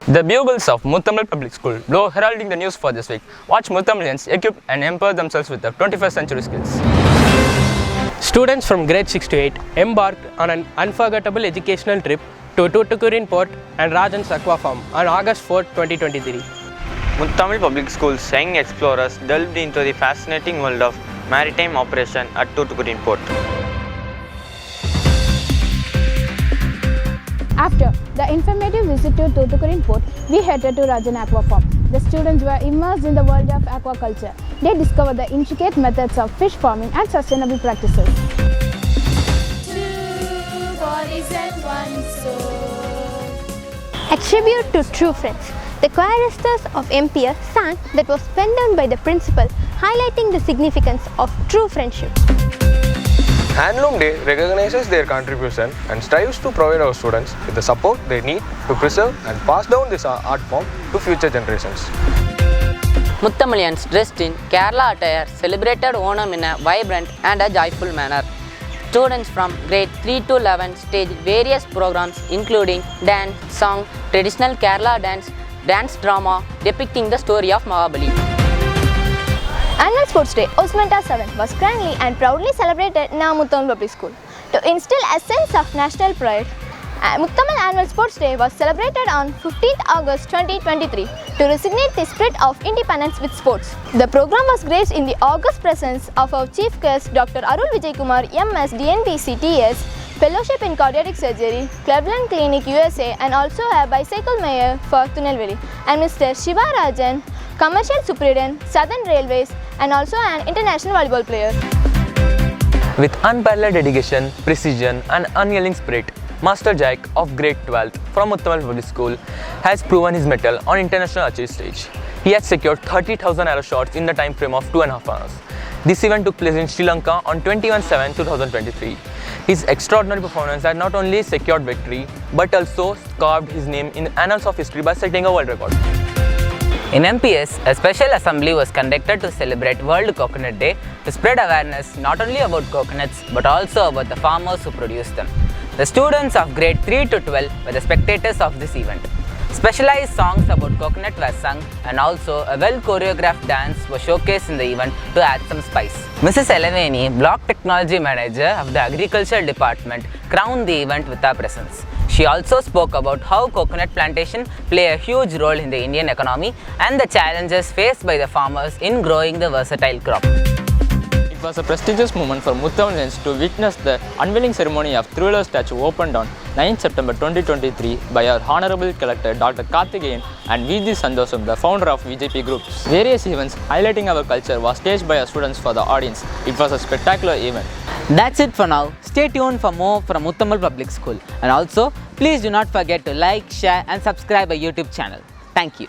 The bugles of Muthamil Public School blow heralding the news for this week. Watch Muthamilians equip and empower themselves with the 21st century skills. Students from grade 6 to 8 embarked on an unforgettable educational trip to Tuticorin Port and Rajan's Aqua Farm on August 4, 2023. Muthamil Public School's young explorers delved into the fascinating world of maritime operation at Tuticorin Port. After the informative visit to Tuticorin Port, we headed to Rajan Aqua Farm. The students were immersed in the world of aquaculture. They discovered the intricate methods of fish farming and sustainable practices. Two bodies and one soul. A tribute to true friends. The choristers of MPS sang that was penned down by the principal, highlighting the significance of true friendship. Handloom Day recognizes their contribution and strives to provide our students with the support they need to preserve and pass down this art form to future generations. Muthamilians dressed in Kerala attire celebrated Onam in a vibrant and a joyful manner. Students from grade 3 to 11 staged various programs including dance, song, traditional Kerala dance drama depicting the story of Mahabali. Annual Sports Day, Osmanta 7, was grandly and proudly celebrated in our Muthamil Public School. To instill a sense of national pride, Muthamil Annual Sports Day was celebrated on 15th August 2023 to resonate the spirit of independence with sports. The program was graced in the august presence of our Chief Guest Dr. Arul Vijay Kumar, MS, DNBC, TS, Fellowship in Cardiac Surgery, Cleveland Clinic, USA, and also a bicycle mayor for Tunelveli, and Mr. Shiva Rajan, Commercial Superintendent, Southern Railways, and also an international volleyball player. With unparalleled dedication, precision, and unyielding spirit, Master Jack of grade 12th from Muthamil Public School has proven his mettle on international archery stage. He has secured 30,000 arrow shots in the time frame of 2.5 hours. This event took place in Sri Lanka on 21/7/2023. His extraordinary performance had not only secured victory but also carved his name in the annals of history by setting a world record. In MPS, a special assembly was conducted to celebrate World Coconut Day to spread awareness not only about coconuts but also about the farmers who produce them. The students of grade 3 to 12 were the spectators of this event. Specialized songs about coconut were sung and also a well-choreographed dance was showcased in the event to add some spice. Mrs. Elaveni, Block Technology Manager of the Agricultural Department, crowned the event with her presence. She also spoke about how coconut plantation play a huge role in the Indian economy and the challenges faced by the farmers in growing the versatile crop. It was a prestigious moment for Muthamilians to witness the unveiling ceremony of thriller statue opened on 9 September 2023 by our Honorable Collector Dr. Karthikeyan and V.G. Sandosam, the founder of VJP Group. Various events highlighting our culture was staged by our students for the audience. It was a spectacular event. That's it for now. Stay tuned for more from Muthamil Public School. And also, please do not forget to like, share and subscribe our YouTube channel. Thank you.